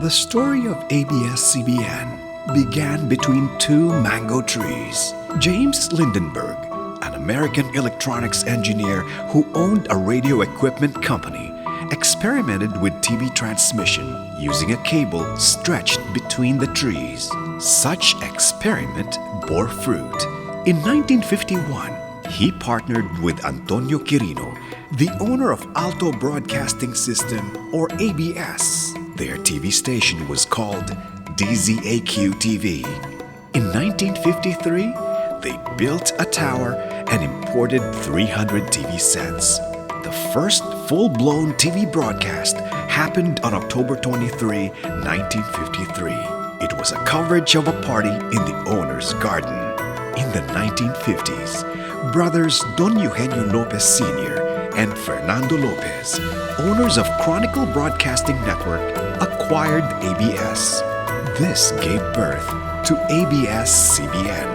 The story of ABS-CBN began between two mango trees. James Lindenberg, an American electronics engineer who owned a radio equipment company, experimented with TV transmission using a cable stretched between the trees. Such experiment bore fruit. In 1951, he partnered with Antonio Quirino, the owner of Alto Broadcasting System, or ABS. Their TV station was called DZAQ-TV. In 1953, they built a tower and imported 300 TV sets. The first full-blown TV broadcast happened on October 23, 1953. It was a coverage of a party in the owner's garden. In the 1950s, brothers Don Eugenio Lopez Sr. and Fernando Lopez, owners of Chronicle Broadcasting Network, acquired ABS. This gave birth to ABS-CBN.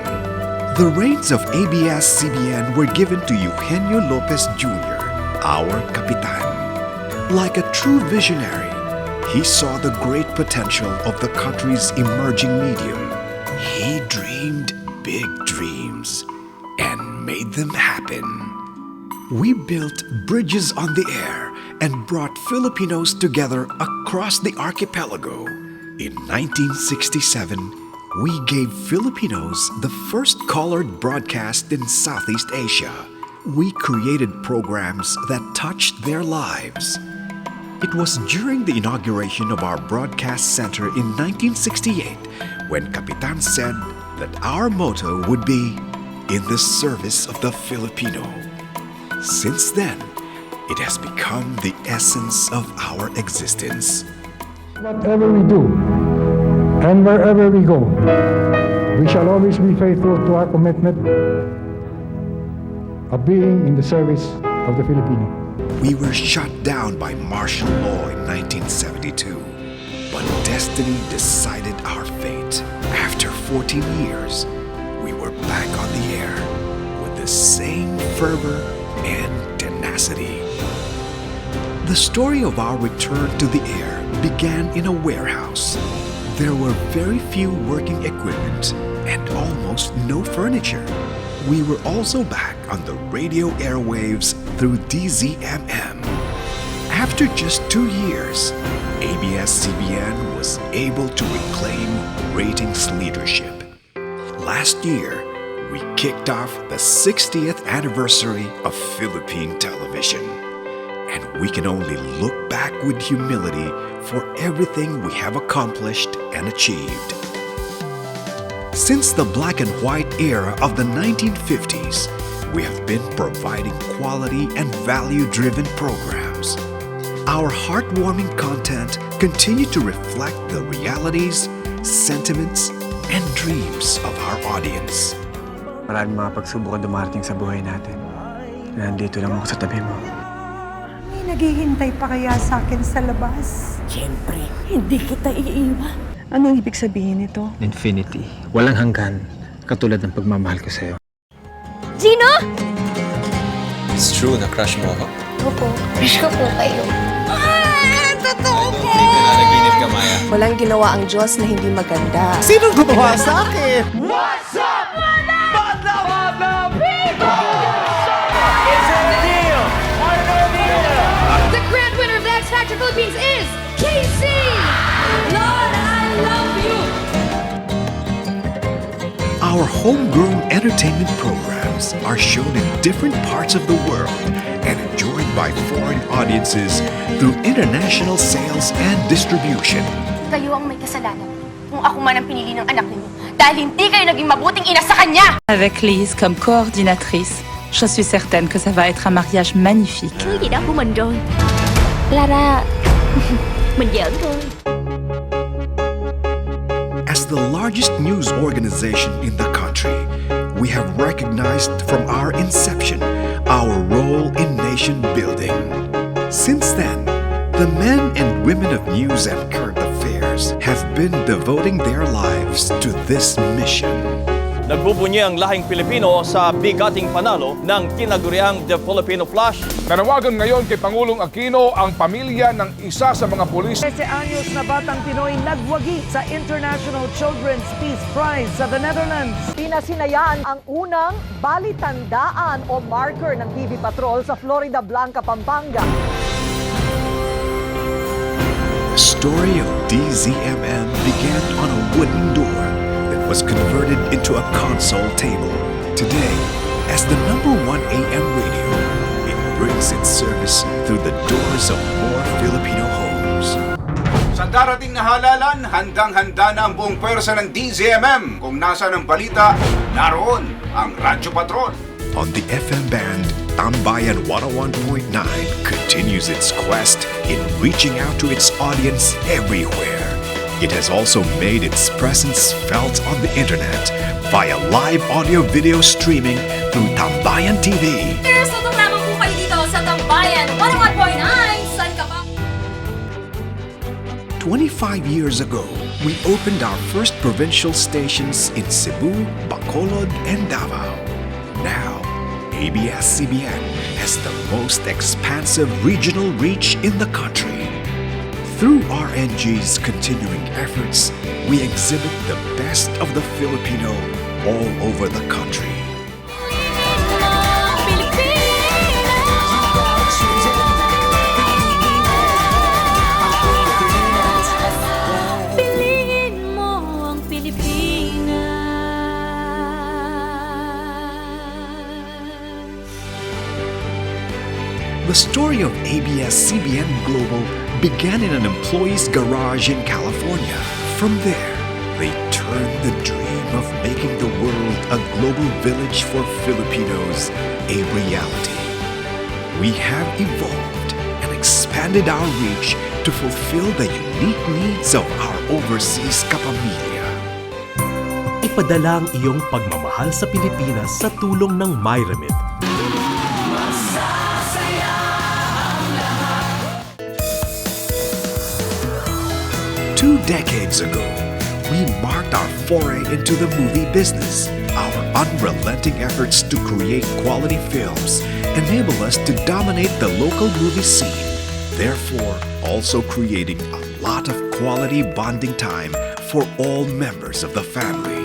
The reins of ABS-CBN were given to Eugenio Lopez Jr., our Kapitan. Like a true visionary, he saw the great potential of the country's emerging medium. He dreamed big dreams and made them happen. We built bridges on the air and brought Filipinos together across the archipelago. In 1967, we gave Filipinos the first colored broadcast in Southeast Asia. We created programs that touched their lives. It was during the inauguration of our broadcast center in 1968 when Kapitan said that our motto would be, "In the service of the Filipino." Since then, it has become the essence of our existence. Whatever we do and wherever we go, we shall always be faithful to our commitment of being in the service of the Filipino. We were shut down by martial law in 1972, but destiny decided our fate. After 14 years, we were back on the air with the same fervor and tenacity. The story of our return to the air began in a warehouse. There were very few working equipment and almost no furniture. We were also back on the radio airwaves through DZMM. After just 2 years, ABS-CBN was able to reclaim ratings leadership. Last year, we kicked off the 60th anniversary of Philippine television, and we can only look back with humility for everything we have accomplished and achieved. Since the black and white era of the 1950s, we have been providing quality and value-driven programs. Our heartwarming content continue to reflect the realities, sentiments, and dreams of our audience. Maraming mga pagsubok ang dumarating sa buhay natin. Nandito lang ako sa tabi mo. May naghihintay pa kaya sa akin sa labas? Siyempre, hindi kita iiwan. Anong ibig sabihin nito? Infinity. Walang hanggan. Katulad ng pagmamahal ko sa'yo. Gino! It's true na crush mo ako? Opo, crush ko po kayo. Totoo po! Nanaginip ka, Maya. Walang ginawa ang Diyos na hindi maganda. Sinong gumawa sa akin? What's up, Madla people? It's a deal! The grand winner of the X Factor Philippines is KC! Lord, I love you! Our homegrown entertainment programs are shown in different parts of the world and enjoyed by foreign audiences through international sales and distribution. Kayo ang may kasalanan kung ako man ang pinili ng anak ninyo dahil hindi kayo naging mabuting ina sa kanya! Avec Lise comme coordinatrice, je suis certaine que ça va être un mariage magnifique. Thứ gì đó của mình rồi. Lara, mình giỡn thôi. As the largest news organization in the country, we have recognized from our inception our role in nation building. Since then, the men and women of news and current affairs have been devoting their lives to this mission. nagbubunyi ang lahing Pilipino sa bigating panalo ng tinaguriang The Filipino Flash. Nanawagan ngayon kay Pangulong Aquino ang pamilya ng isa sa mga pulis. 13 anyos na batang Pinoy nagwagi sa International Children's Peace Prize sa the Netherlands. Pinasinayaan ang unang balitandaan o marker ng TV Patrol sa Florida Blanca, Pampanga. The story of DZMM began on a wooden door that was converted into a console table. Today, as the #1 AM radio, it brings its service through the doors of more Filipino homes. Sa darating na halalan, handang-handa na ang buong pwersa ng DZMM. Kung nasaan ang balita, naroon ang Radyo Patrol. On the FM band, Tambayan 101.9 continues its quest in reaching out to its audience everywhere. It has also made its presence felt on the internet via live audio-video streaming through Tambayan TV. Tutok lamang po kayo dito sa Tambayan 101.9. Saan ka ba? 25 years ago, we opened our first provincial stations in Cebu, Bacolod, and Davao. Now, ABS-CBN has the most expansive regional reach in the country. Through RNG's continuing efforts, we exhibit the best of the Filipino all over the country. The story of ABS-CBN Global began in an employee's garage in California. From there, they turned the dream of making the world a global village for Filipinos a reality. We have evolved and expanded our reach to fulfill the unique needs of our overseas kapamilya. Ipadala ang iyong pagmamahal sa Pilipinas sa tulong ng MyRemit. 2 decades ago, we marked our foray into the movie business. Our unrelenting efforts to create quality films enable us to dominate the local movie scene, therefore also creating a lot of quality bonding time for all members of the family.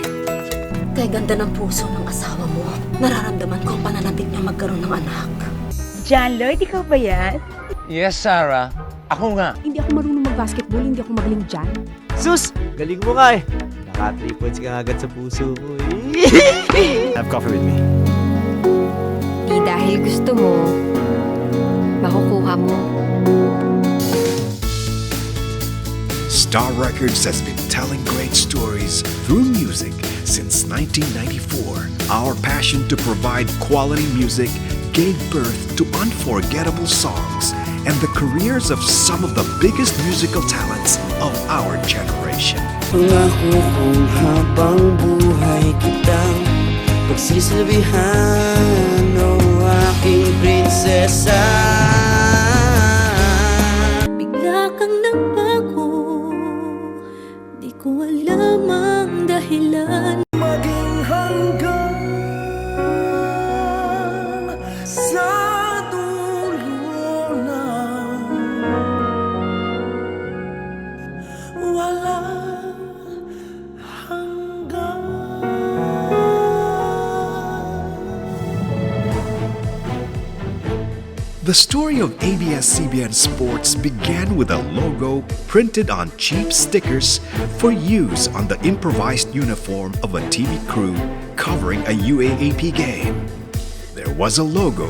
Kay ganda ng puso ng asawa mo, nararamdaman ko ang pananabik niya magkaroon ng anak. John Lloyd, ikaw ba yan? Yes, Sarah. Ako nga. Hindi ako marunong mag-basketball, hindi ako magaling dyan. Sus! Galing mo nga eh. Naka 3 points ka agad sa puso mo eh. Have coffee with me. Di dahil gusto mo, makukuha mo. Star Records has been telling great stories through music since 1994. Our passion to provide quality music gave birth to unforgettable songs and the careers of some of the biggest musical talents of our generation. Pangako kong habang buhay kitang pagsisabihan, o aking prinsesa. Bigla kang nagbago, di ko alam ang dahilan. Maging hanggang sa dulo na walang hanggan. The story of ABS-CBN Sports began with a logo printed on cheap stickers for use on the improvised uniform of a TV crew covering a UAAP game. There was a logo,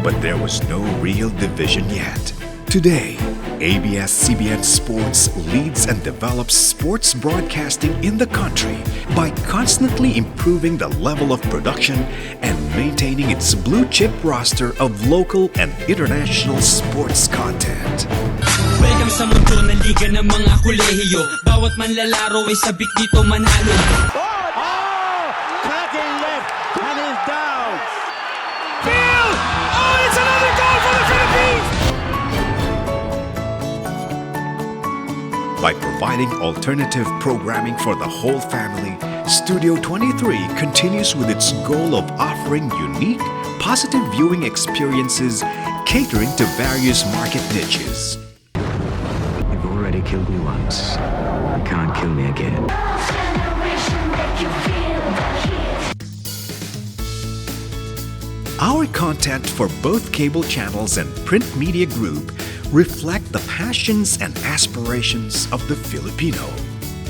but there was no real division yet. Today, ABS-CBN Sports leads and develops sports broadcasting in the country by constantly improving the level of production and maintaining its blue-chip roster of local and international sports content. Welcome sa mundo ng liga ng mga kolehiyo. Bawat manlalaro ay sabik dito manalo. Cracking left and is down. Field! Oh, it's another goal for the Philippines! By providing alternative programming for the whole family, Studio 23 continues with its goal of offering unique, positive viewing experiences catering to various market niches. You've already killed me once. You can't kill me again. Our content for both cable channels and print media group reflect the passions and aspirations of the Filipino.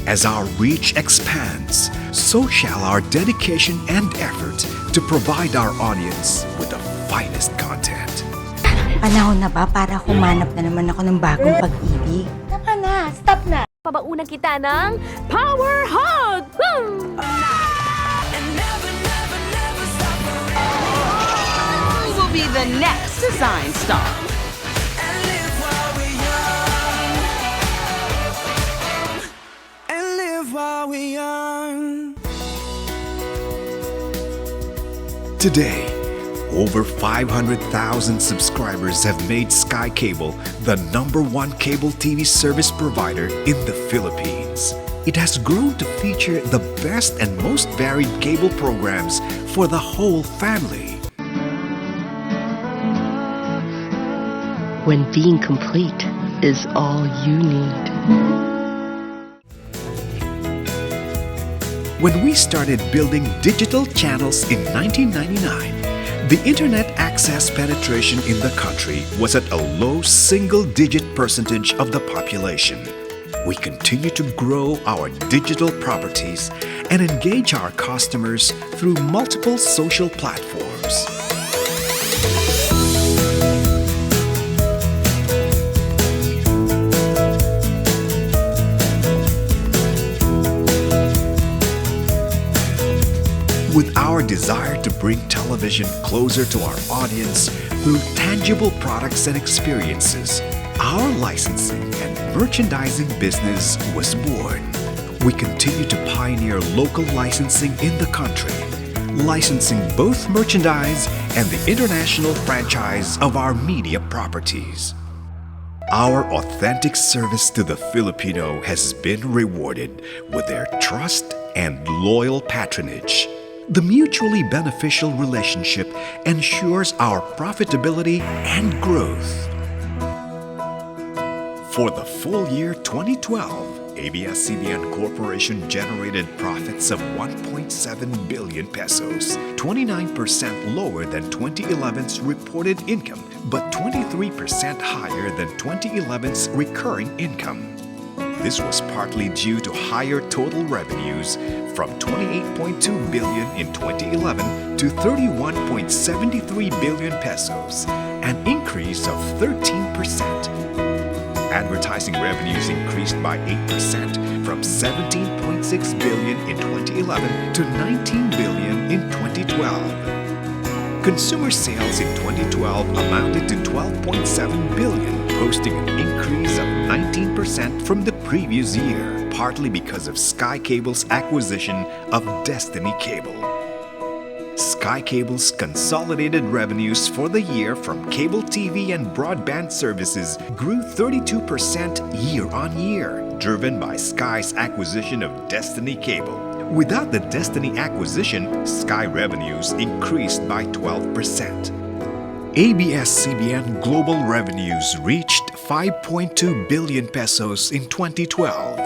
As our reach expands, so shall our dedication and effort to provide our audience with the finest content. Panahon na ba para humanap na naman ako ng bagong pag-ibig? Tama na, stop na. Pabaunan kita ng Power Hug! Who will be the next design star? Today, over 500,000 subscribers have made Sky Cable the #1 cable TV service provider in the Philippines. It has grown to feature the best and most varied cable programs for the whole family. When being complete is all you need. When we started building digital channels in 1999, the internet access penetration in the country was at a low single-digit percentage of the population. We continue to grow our digital properties and engage our customers through multiple social platforms. With our desire to bring television closer to our audience through tangible products and experiences, our licensing and merchandising business was born. We continue to pioneer local licensing in the country, licensing both merchandise and the international franchise of our media properties. Our authentic service to the Filipino has been rewarded with their trust and loyal patronage. The mutually beneficial relationship ensures our profitability and growth. For the full year 2012, ABS-CBN Corporation generated profits of 1.7 billion pesos, 29% lower than 2011's reported income, but 23% higher than 2011's recurring income. This was partly due to higher total revenues from 28.2 billion in 2011 to 31.73 billion pesos, an increase of 13%. Advertising revenues increased by 8% from 17.6 billion in 2011 to 19 billion in 2012. Consumer sales in 2012 amounted to 12.7 billion, posting an increase of 19% from the previous year, partly because of Sky Cable's acquisition of Destiny Cable. Sky Cable's consolidated revenues for the year from cable TV and broadband services grew 32% year-on-year, driven by Sky's acquisition of Destiny Cable. Without the Destiny acquisition, Sky revenues increased by 12%. ABS-CBN global revenues reached 5.2 billion pesos in 2012.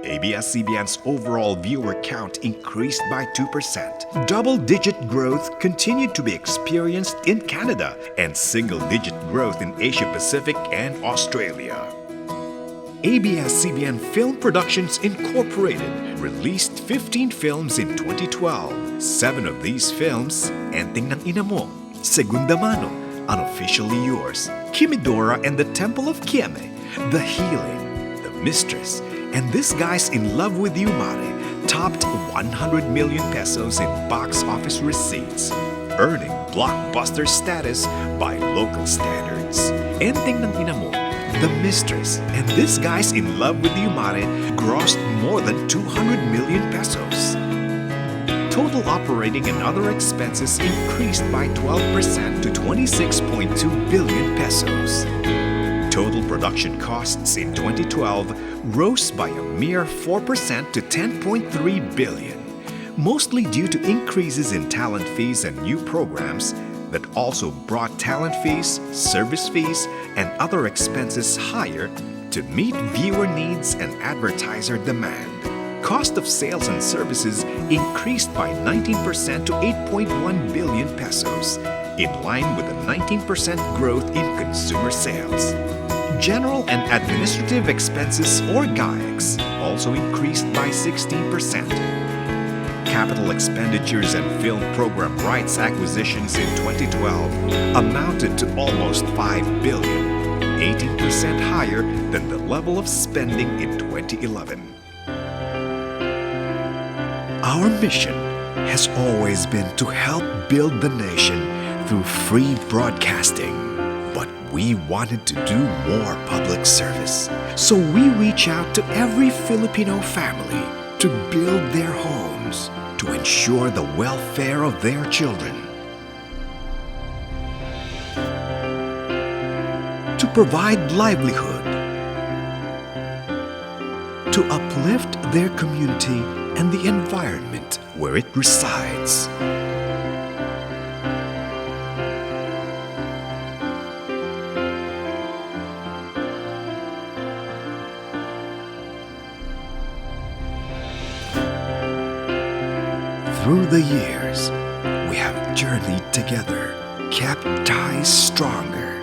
ABS-CBN's overall viewer count increased by 2%. Double-digit growth continued to be experienced in Canada and single-digit growth in Asia-Pacific and Australia. ABS-CBN Film Productions Incorporated released 15 films in 2012. 7 of these films, Enteng ng Ina Mo, Segunda Mano, Unofficially Yours, Kimidora and the Temple of Kieme, The Healing, The Mistress, and This Guy's in Love with You, Mare, topped 100 million pesos in box office receipts, earning blockbuster status by local standards. Enteng ng Ina Mo, The Mistress, and This Guy's in Love with You, Mare, grossed more than 200 million pesos. Total operating and other expenses increased by 12% to 26.2 billion pesos. Total production costs in 2012 rose by a mere 4% to 10.3 billion. mostly due to increases in talent fees and new programs that also brought talent fees, service fees, and other expenses higher to meet viewer needs and advertiser demand. Cost of sales and services increased by 19% to 8.1 billion pesos, in line with a 19% growth in consumer sales. General and administrative expenses, or GAEX, also increased by 16%. Capital expenditures and film program rights acquisitions in 2012 amounted to almost 5 billion, 18% higher than the level of spending in 2011. Our mission has always been to help build the nation through free broadcasting. But we wanted to do more public service. So we reach out to every Filipino family to build their homes, to ensure the welfare of their children, to provide livelihood, to uplift their community and the environment where it resides. Through the years, we have journeyed together, kept ties stronger,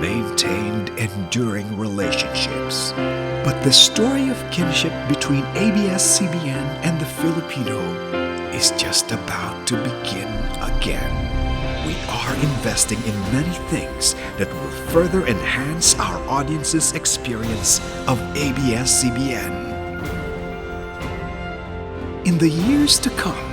maintained enduring relationships. But the story of kinship between ABS-CBN and the Filipino is just about to begin again. We are investing in many things that will further enhance our audience's experience of ABS-CBN. In the years to come,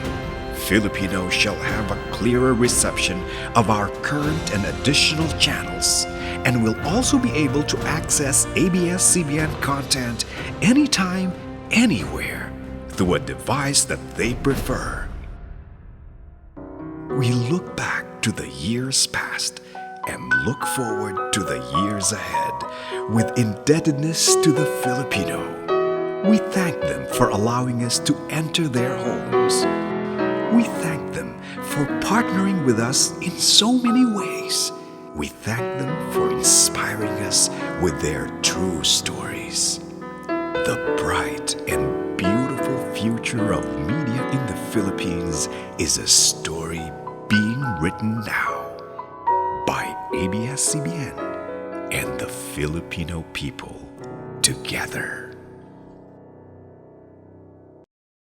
Filipinos shall have a clearer reception of our current and additional channels, and will also be able to access ABS-CBN content anytime, anywhere, through a device that they prefer. We look back to the years past and look forward to the years ahead with indebtedness to the Filipino. We thank them for allowing us to enter their homes. We thank them for partnering with us in so many ways. We thank them for inspiring us with their true stories. The bright and beautiful future of media in the Philippines is a story being written now by ABS-CBN and the Filipino people together.